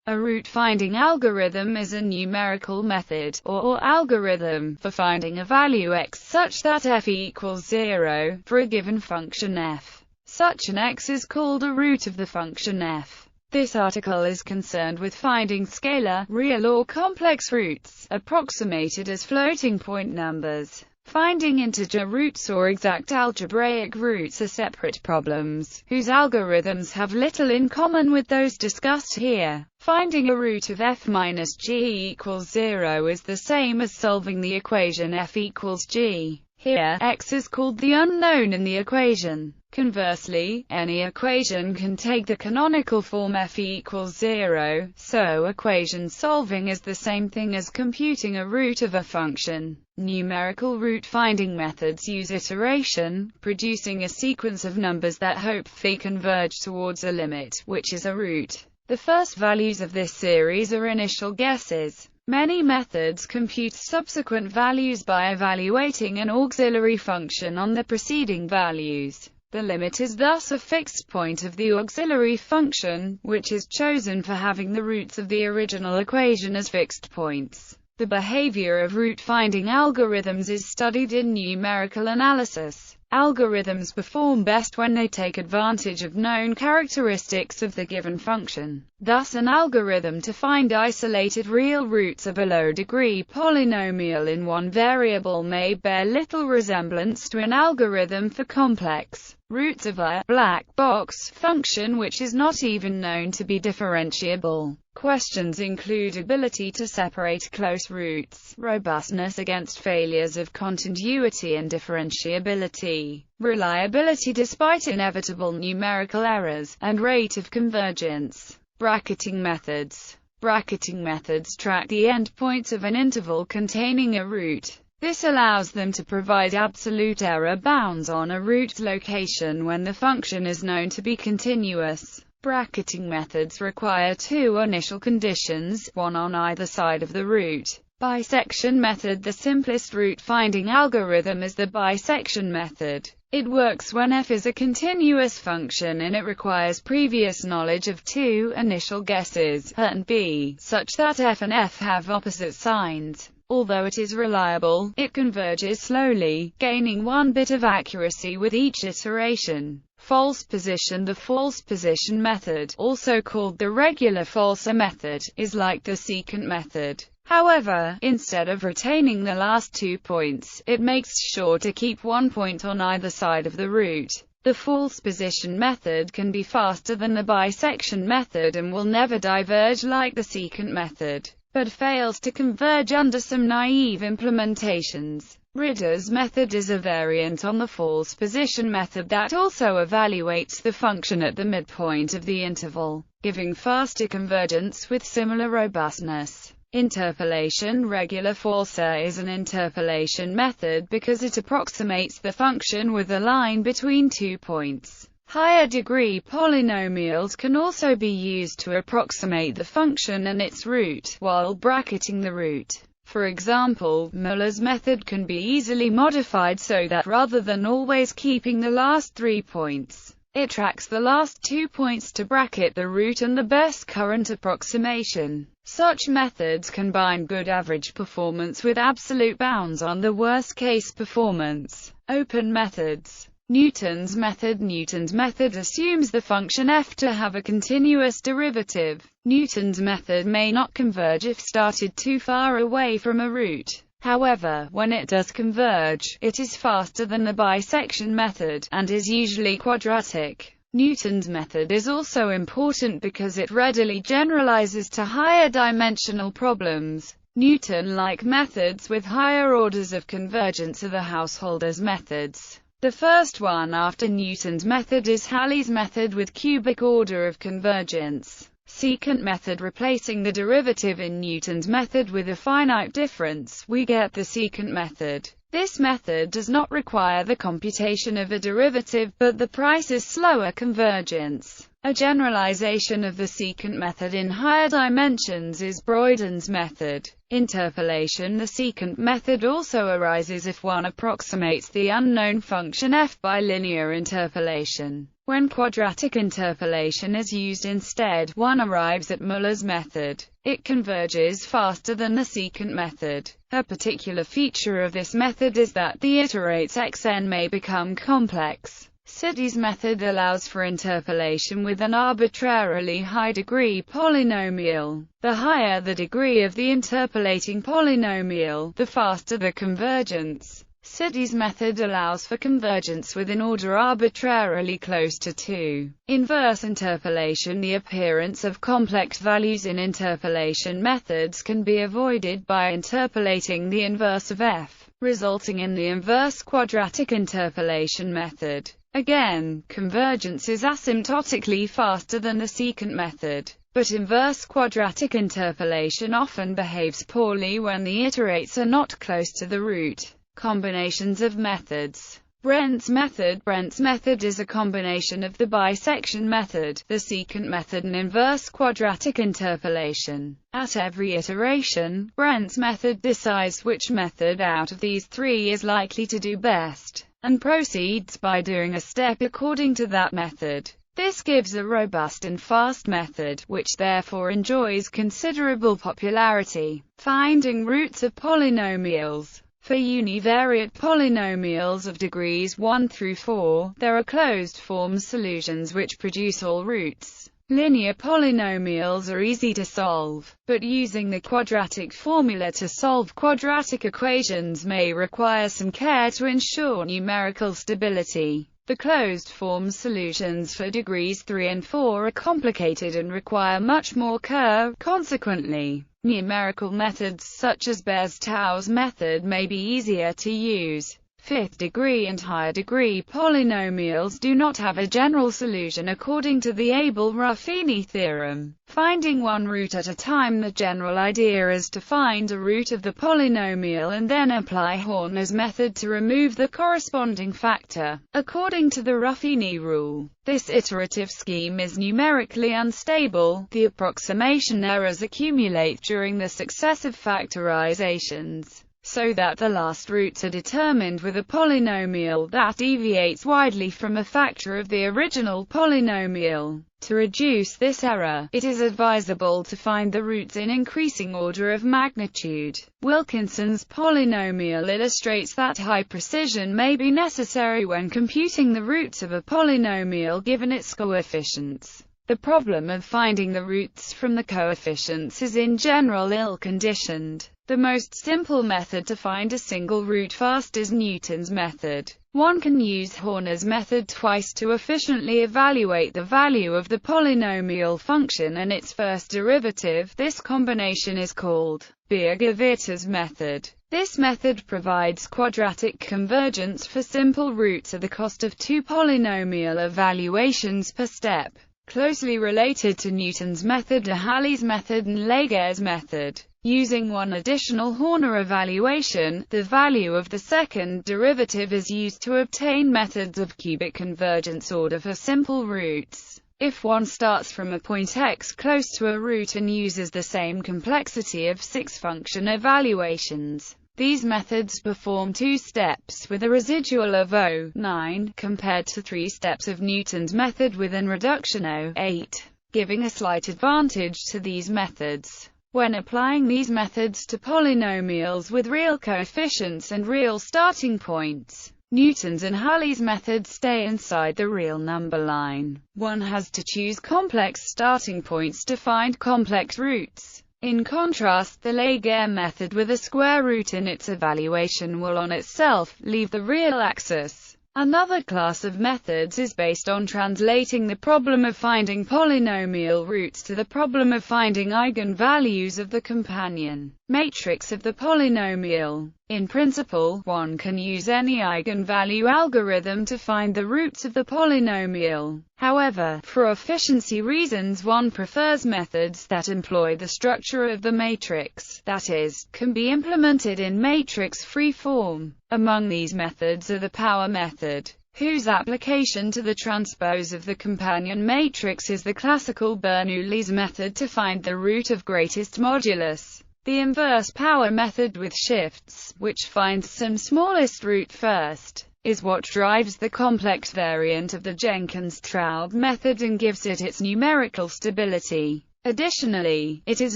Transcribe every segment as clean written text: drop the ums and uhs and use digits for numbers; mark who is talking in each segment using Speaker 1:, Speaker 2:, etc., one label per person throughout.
Speaker 1: A root-finding algorithm is a numerical method, or algorithm, for finding a value x such that f equals 0, for a given function f. Such an x is called a root of the function f. This article is concerned with finding scalar, real or complex roots, approximated as floating-point numbers. Finding integer roots or exact algebraic roots are separate problems, whose algorithms have little in common with those discussed here. Finding a root of f minus g equals 0 is the same as solving the equation f equals g. Here, x is called the unknown in the equation. Conversely, any equation can take the canonical form f equals 0, so equation solving is the same thing as computing a root of a function. Numerical root-finding methods use iteration, producing a sequence of numbers that hopefully converge towards a limit, which is a root. The first values of this series are initial guesses. Many methods compute subsequent values by evaluating an auxiliary function on the preceding values. The limit is thus a fixed point of the auxiliary function, which is chosen for having the roots of the original equation as fixed points. The behavior of root-finding algorithms is studied in numerical analysis. Algorithms perform best when they take advantage of known characteristics of the given function. Thus, an algorithm to find isolated real roots of a low-degree polynomial in one variable may bear little resemblance to an algorithm for complex roots of a black box function which is not even known to be differentiable. Questions include ability to separate close roots, robustness against failures of continuity and differentiability, reliability despite inevitable numerical errors, and rate of convergence. Bracketing methods. Bracketing methods track the endpoints of an interval containing a root. This allows them to provide absolute error bounds on a root location when the function is known to be continuous. Bracketing methods require two initial conditions, one on either side of the root. Bisection method. The simplest root-finding algorithm is the bisection method. It works when f is a continuous function and it requires previous knowledge of two initial guesses, a and b, such that f and f have opposite signs. Although it is reliable, it converges slowly, gaining one bit of accuracy with each iteration. False position. The false position method, also called the regular falser method, is like the secant method. However, instead of retaining the last 2 points, it makes sure to keep 1 point on either side of the root. The false position method can be faster than the bisection method and will never diverge like the secant method, but fails to converge under some naive implementations. Ridder's method is a variant on the false position method that also evaluates the function at the midpoint of the interval, giving faster convergence with similar robustness. Interpolation. Regular falser is an interpolation method because it approximates the function with a line between 2 points. Higher degree polynomials can also be used to approximate the function and its root, while bracketing the root. For example, Muller's method can be easily modified so that rather than always keeping the last 3 points, it tracks the last 2 points to bracket the root and the best current approximation. Such methods combine good average performance with absolute bounds on the worst-case performance. Open methods. Newton's method. Newton's method assumes the function f to have a continuous derivative. Newton's method may not converge if started too far away from a root. However, when it does converge, it is faster than the bisection method, and is usually quadratic. Newton's method is also important because it readily generalizes to higher dimensional problems. Newton-like methods with higher orders of convergence are the householder's methods. The first one after Newton's method is Halley's method with cubic order of convergence. Secant method. Replacing the derivative in Newton's method with a finite difference, we get the secant method. This method does not require the computation of a derivative, but the price is slower convergence. A generalization of the secant method in higher dimensions is Broyden's method. Interpolation. The secant method also arises if one approximates the unknown function f by linear interpolation. When quadratic interpolation is used instead, one arrives at Muller's method. It converges faster than the secant method. A particular feature of this method is that the iterates xn may become complex. Sutti's method allows for interpolation with an arbitrarily high degree polynomial. The higher the degree of the interpolating polynomial, the faster the convergence. Sutti's method allows for convergence with an order arbitrarily close to 2. Inverse interpolation. The appearance of complex values in interpolation methods can be avoided by interpolating the inverse of f, resulting in the inverse quadratic interpolation method. Again, convergence is asymptotically faster than the secant method, but inverse quadratic interpolation often behaves poorly when the iterates are not close to the root. Combinations of methods. Brent's method. Brent's method is a combination of the bisection method, the secant method and inverse quadratic interpolation. At every iteration, Brent's method decides which method out of these three is likely to do best, and proceeds by doing a step according to that method. This gives a robust and fast method, which therefore enjoys considerable popularity. Finding roots of polynomials. For univariate polynomials of degrees 1 through 4, there are closed-form solutions which produce all roots. Linear polynomials are easy to solve, but using the quadratic formula to solve quadratic equations may require some care to ensure numerical stability. The closed-form solutions for degrees 3 and 4 are complicated and require much more care. Consequently, numerical methods such as Beer-Stau's method may be easier to use. Fifth-degree and higher-degree polynomials do not have a general solution according to the Abel-Ruffini theorem. Finding one root at a time. The general idea is to find a root of the polynomial and then apply Horner's method to remove the corresponding factor. According to the Ruffini rule, this iterative scheme is numerically unstable. The approximation errors accumulate during the successive factorizations, so that the last roots are determined with a polynomial that deviates widely from a factor of the original polynomial. To reduce this error, it is advisable to find the roots in increasing order of magnitude. Wilkinson's polynomial illustrates that high precision may be necessary when computing the roots of a polynomial given its coefficients. The problem of finding the roots from the coefficients is in general ill-conditioned. The most simple method to find a single root fast is Newton's method. One can use Horner's method twice to efficiently evaluate the value of the polynomial function and its first derivative. This combination is called Beer-Gevierter's method. This method provides quadratic convergence for simple roots at the cost of 2 polynomial evaluations per step. Closely related to Newton's method are Halley's method and Laguerre's method. Using one additional Horner evaluation, the value of the second derivative is used to obtain methods of cubic convergence order for simple roots. If one starts from a point x close to a root and uses the same complexity of 6 function evaluations, these methods perform 2 steps with a residual of 0.9, compared to 3 steps of Newton's method with an reduction 0.8, giving a slight advantage to these methods. When applying these methods to polynomials with real coefficients and real starting points, Newton's and Halley's methods stay inside the real number line. One has to choose complex starting points to find complex roots. In contrast, the Laguerre method with a square root in its evaluation will on itself leave the real axis. Another class of methods is based on translating the problem of finding polynomial roots to the problem of finding eigenvalues of the companion matrix of the polynomial. In principle, one can use any eigenvalue algorithm to find the roots of the polynomial. However, for efficiency reasons one prefers methods that employ the structure of the matrix, that is, can be implemented in matrix-free form. Among these methods are the power method, whose application to the transpose of the companion matrix is the classical Bernoulli's method to find the root of greatest modulus. The inverse power method with shifts, which finds some smallest root first, is what drives the complex variant of the Jenkins-Traub method and gives it its numerical stability. Additionally, it is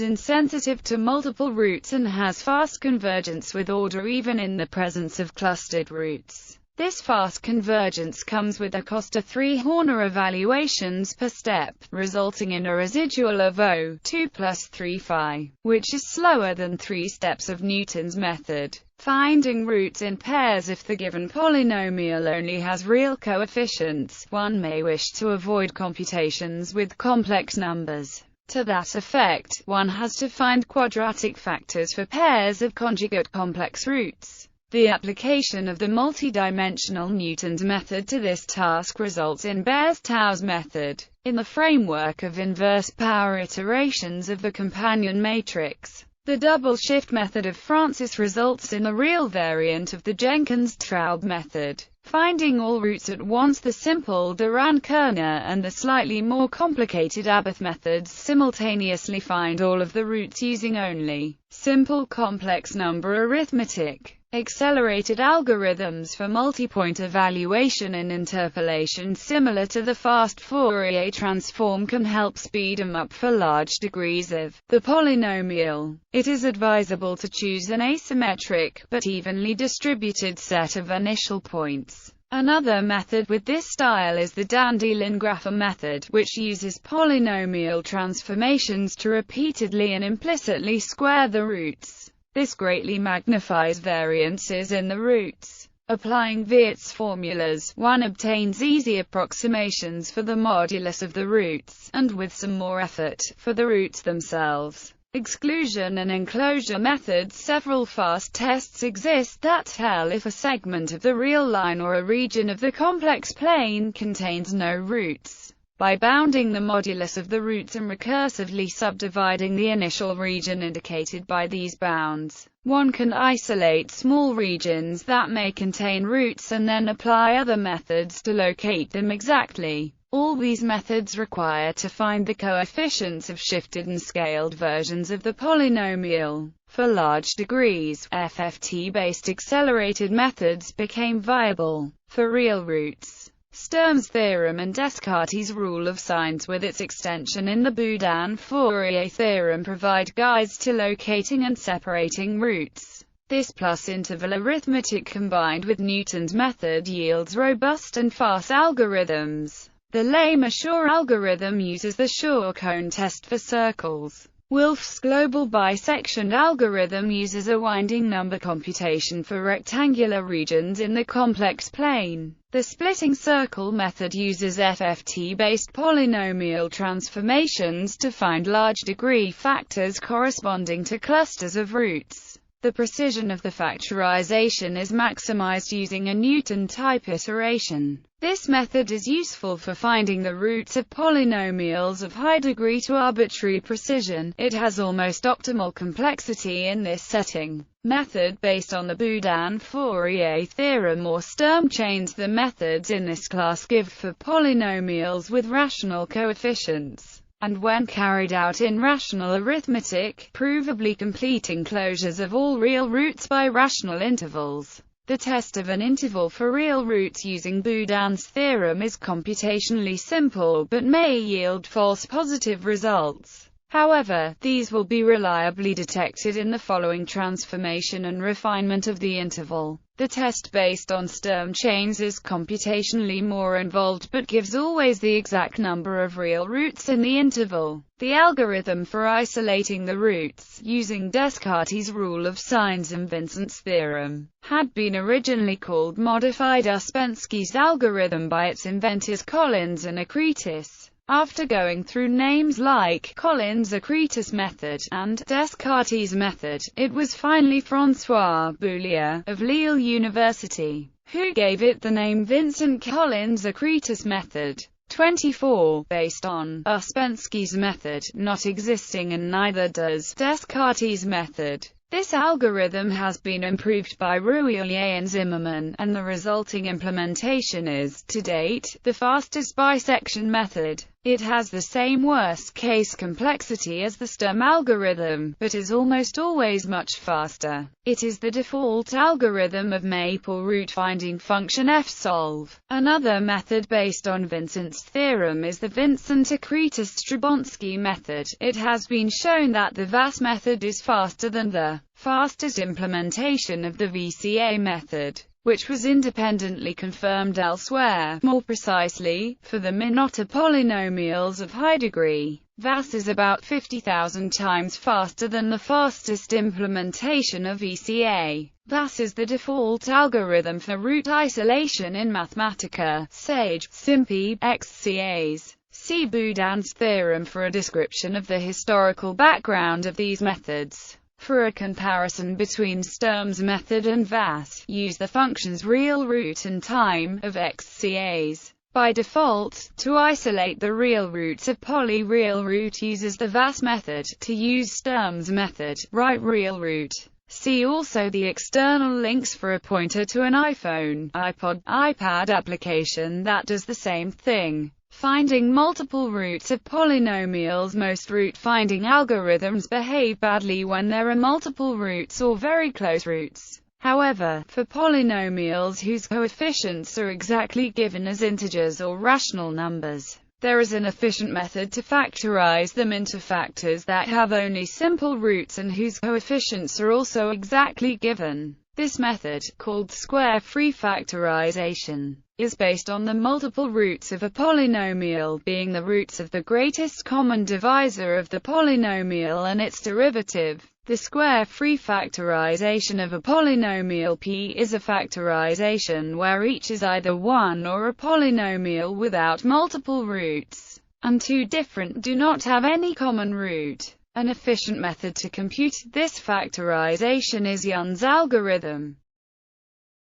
Speaker 1: insensitive to multiple roots and has fast convergence with order even in the presence of clustered roots. This fast convergence comes with a cost of 3 Horner evaluations per step, resulting in a residual of 0.2 plus 3 phi, which is slower than 3 steps of Newton's method. Finding roots in pairs. If the given polynomial only has real coefficients, one may wish to avoid computations with complex numbers. To that effect, one has to find quadratic factors for pairs of conjugate complex roots. The application of the multidimensional Newton's method to this task results in Beers-Tau's method. In the framework of inverse power iterations of the companion matrix, the double shift method of Francis results in the real variant of the Jenkins-Traub method. Finding all roots at once. The simple Duran-Kerner and the slightly more complicated Abath methods simultaneously find all of the roots using only simple complex number arithmetic. Accelerated algorithms for multipoint evaluation and interpolation similar to the fast Fourier transform can help speed them up for large degrees of the polynomial. It is advisable to choose an asymmetric, but evenly distributed set of initial points. Another method with this style is the Dandelion-Grapher method, which uses polynomial transformations to repeatedly and implicitly square the roots. This greatly magnifies variances in the roots. Applying Wiertz formulas, one obtains easy approximations for the modulus of the roots, and with some more effort, for the roots themselves. Exclusion and enclosure methods. Several fast tests exist that tell if a segment of the real line or a region of the complex plane contains no roots. By bounding the modulus of the roots and recursively subdividing the initial region indicated by these bounds, one can isolate small regions that may contain roots and then apply other methods to locate them exactly. All these methods require to find the coefficients of shifted and scaled versions of the polynomial. For large degrees, FFT-based accelerated methods became viable. For real roots, Sturm's theorem and Descartes' rule of signs with its extension in the Boudin-Fourier theorem provide guides to locating and separating roots. This plus interval arithmetic combined with Newton's method yields robust and fast algorithms. The Lema-Schur algorithm uses the Schur-Kohn test for circles. Wolff's global bisection algorithm uses a winding number computation for rectangular regions in the complex plane. The splitting circle method uses FFT-based polynomial transformations to find large degree factors corresponding to clusters of roots. The precision of the factorization is maximized using a Newton-type iteration. This method is useful for finding the roots of polynomials of high degree to arbitrary precision. It has almost optimal complexity in this setting. Method based on the Boudin-Fourier theorem or Sturm chains. The methods in this class give for polynomials with rational coefficients, and when carried out in rational arithmetic, provably complete enclosures of all real roots by rational intervals. The test of an interval for real roots using Boudin's theorem is computationally simple but may yield false positive results. However, these will be reliably detected in the following transformation and refinement of the interval. The test based on Sturm chains is computationally more involved but gives always the exact number of real roots in the interval. The algorithm for isolating the roots, using Descartes' rule of signs and Vincent's theorem, had been originally called modified Ouspensky's algorithm by its inventors Collins and Akritis. After going through names like Collins-Akritis method and Descartes method, it was finally François Boulier, of Lille University, who gave it the name Vincent Collins-Akritis method. 24, based on Ouspensky's method, not existing, and neither does Descartes' method. This algorithm has been improved by Rouillier and Zimmermann, and the resulting implementation is, to date, the fastest bisection method. It has the same worst-case complexity as the Sturm algorithm, but is almost always much faster. It is the default algorithm of maple root finding function f.Solve. Another method based on Vincent's theorem is the Vincent-Akritis-Strabonsky method. It has been shown that the VAS method is faster than the fastest implementation of the VCA method, which was independently confirmed elsewhere. More precisely, for the Minota polynomials of high degree, VAS is about 50,000 times faster than the fastest implementation of VCA. VAS is the default algorithm for root isolation in Mathematica, Sage, SimPy, XCAs. See Boudin's theorem for a description of the historical background of these methods. For a comparison between Sturm's method and VAS, use the functions real root and time of XCAs. By default, to isolate the real roots of poly-real root uses the VAS method. To use Sturm's method, write real root. See also the external links for a pointer to an iPhone, iPod, iPad application that does the same thing. Finding multiple roots of polynomials. Most root-finding algorithms behave badly when there are multiple roots or very close roots. However, for polynomials whose coefficients are exactly given as integers or rational numbers, there is an efficient method to factorize them into factors that have only simple roots and whose coefficients are also exactly given. This method, called square-free factorization, is based on the multiple roots of a polynomial being the roots of the greatest common divisor of the polynomial and its derivative. The square-free factorization of a polynomial P is a factorization where each is either 1 or a polynomial without multiple roots, and two different do not have any common root. An efficient method to compute this factorization is Young's algorithm.